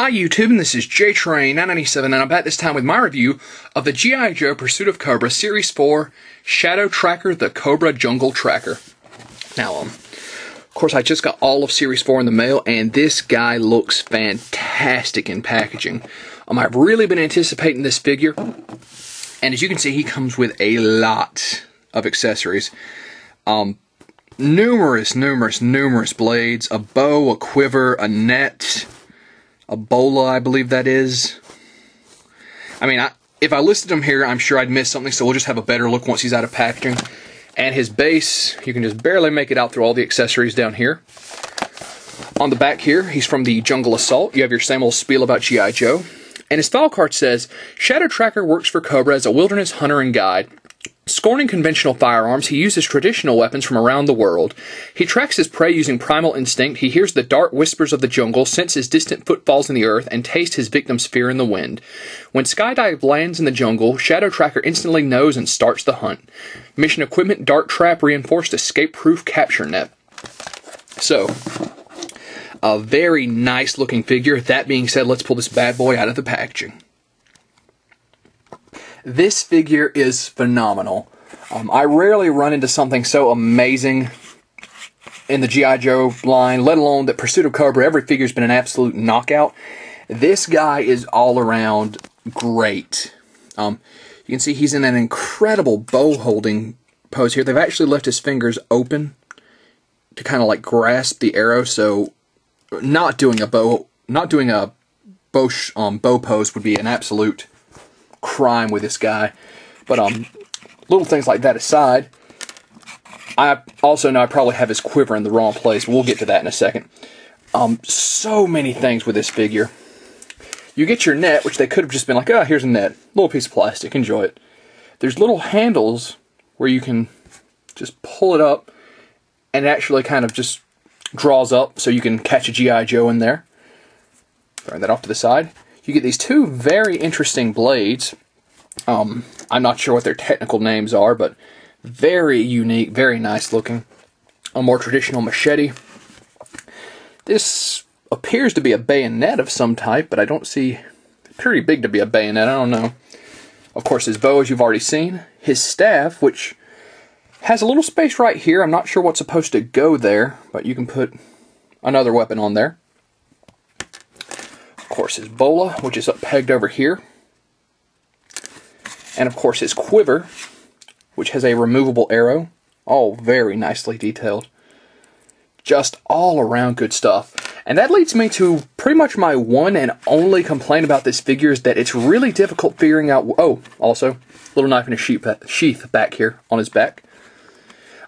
Hi YouTube, and this is JTrain997, and I'm back this time with my review of the G.I. Joe Pursuit of Cobra Series 4 Shadow Tracker, the Cobra Jungle Tracker. Now, of course, I just got all of Series 4 in the mail, and this guy looks fantastic in packaging. I've really been anticipating this figure, and as you can see, he comes with a lot of accessories. Numerous blades, a bow, a quiver, a net, a bola, I believe that is. I mean, if I listed them here, I'm sure I'd miss something, so we'll just have a better look once he's out of packaging. And his base, you can just barely make it out through all the accessories down here. On the back here, he's from the Jungle Assault. You have your same old spiel about G.I. Joe. And his file card says, Shadow Tracker works for Cobra as a wilderness hunter and guide. Scorning conventional firearms, he uses traditional weapons from around the world. He tracks his prey using primal instinct. He hears the dark whispers of the jungle, senses distant footfalls in the earth, and tastes his victim's fear in the wind. When Skydive lands in the jungle, Shadow Tracker instantly knows and starts the hunt. Mission equipment, dart trap, reinforced escape-proof capture net. So, a very nice looking figure. That being said, let's pull this bad boy out of the packaging. This figure is phenomenal. I rarely run into something so amazing in the G.I. Joe line, let alone that Pursuit of Cobra. Every figure's been an absolute knockout. This guy is all around great. You can see he's in an incredible bow holding pose here. They've actually left his fingers open to kind of like grasp the arrow, so not doing a bow pose would be an absolute crime with this guy. But little things like that aside, I also know I probably have his quiver in the wrong place. We'll get to that in a second. So many things with this figure. You get your net, which they could have just been like, oh, here's a net, little piece of plastic, enjoy it. There's little handles where you can just pull it up, and it actually kind of just draws up so you can catch a G.I. Joe in there. Throwing that off to the side. You get these two very interesting blades. I'm not sure what their technical names are, but very unique, very nice looking. A more traditional machete. This appears to be a bayonet of some type, but I don't see... Pretty big to be a bayonet, I don't know. Of course, his bow, as you've already seen. His staff, which has a little space right here. I'm not sure what's supposed to go there, but you can put another weapon on there. Of course, his bola, which is up pegged over here. And of course, his quiver, which has a removable arrow. All very nicely detailed. Just all around good stuff. And that leads me to pretty much my one and only complaint about this figure is that it's really difficult figuring out... Oh, also, little knife in a sheath back here on his back.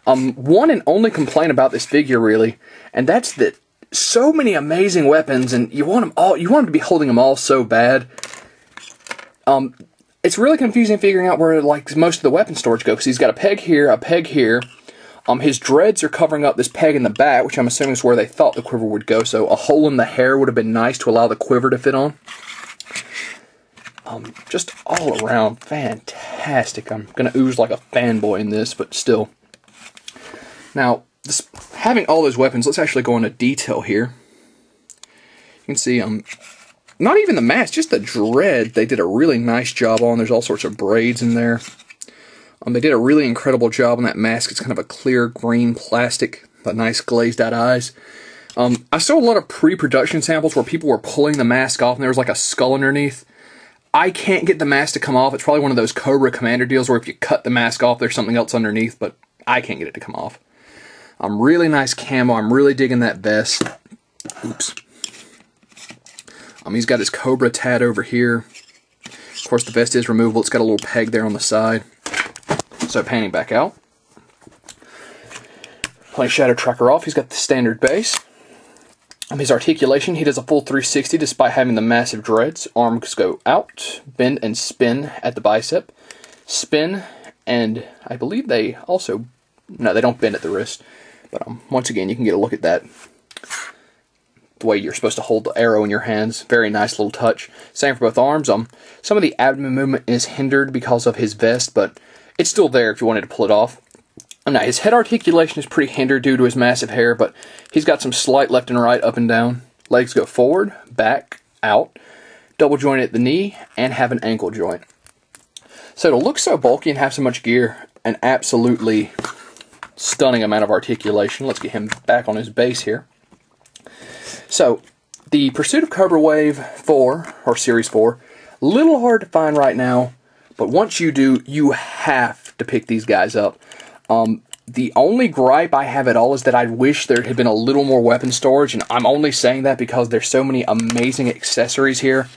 One and only complaint about this figure, really, and that's that so many amazing weapons, and you want them all. You want him to be holding them all so bad. It's really confusing figuring out where like most of the weapon storage go, because he's got a peg here, a peg here. His dreads are covering up this peg in the back, which I'm assuming is where they thought the quiver would go. So a hole in the hair would have been nice to allow the quiver to fit on. Just all around fantastic. I'm gonna ooze like a fanboy in this, but still. Now, having all those weapons, let's actually go into detail here. You can see, not even the mask, just the dread, they did a really nice job on. There's all sorts of braids in there. They did a really incredible job on that mask. It's kind of a clear green plastic, but nice glazed out eyes. I saw a lot of pre-production samples where people were pulling the mask off and there was like a skull underneath. I can't get the mask to come off. It's probably one of those Cobra Commander deals where if you cut the mask off, there's something else underneath, but I can't get it to come off. Really nice camo. I'm really digging that vest. Oops. He's got his Cobra tat over here. Of course, the vest is removable. It's got a little peg there on the side. So, panning back out. Playing Shadow Tracker off, he's got the standard base. His articulation, he does a full 360 despite having the massive dreads. Arms go out, bend and spin at the bicep. Spin, and I believe they also... No, they don't bend at the wrist. But once again, you can get a look at that. The way you're supposed to hold the arrow in your hands. Very nice little touch. Same for both arms. Some of the abdomen movement is hindered because of his vest, but it's still there if you wanted to pull it off. Now, his head articulation is pretty hindered due to his massive hair, but he's got some slight left and right, up and down. Legs go forward, back, out, double joint at the knee, and have an ankle joint. So to look so bulky and have so much gear, an absolutely stunning amount of articulation. Let's get him back on his base here. So the Pursuit of Cobra Wave 4, or Series 4, a little hard to find right now, but once you do, you have to pick these guys up. The only gripe I have at all is that I wish there had been a little more weapon storage, and I'm only saying that because there's so many amazing accessories here.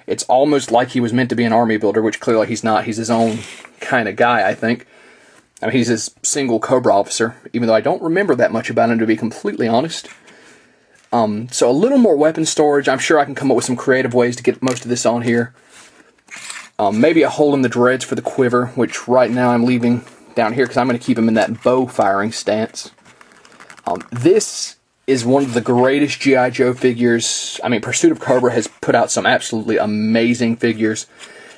It's almost like he was meant to be an army builder, which clearly he's not. He's his own kind of guy, I think. I mean, he's his single Cobra officer, even though I don't remember that much about him, to be completely honest. So a little more weapon storage. I'm sure I can come up with some creative ways to get most of this on here. Maybe a hole in the dreads for the quiver, which right now I'm leaving down here because I'm going to keep him in that bow firing stance. This is one of the greatest G.I. Joe figures. I mean, Pursuit of Cobra has put out some absolutely amazing figures.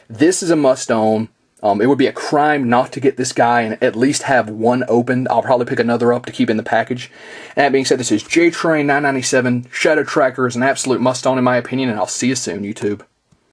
This is a must-own. It would be a crime not to get this guy and at least have one opened. I'll probably pick another up to keep in the package. And that being said, this is J-Train 997. Shadow Tracker is an absolute must-own in my opinion, and I'll see you soon, YouTube.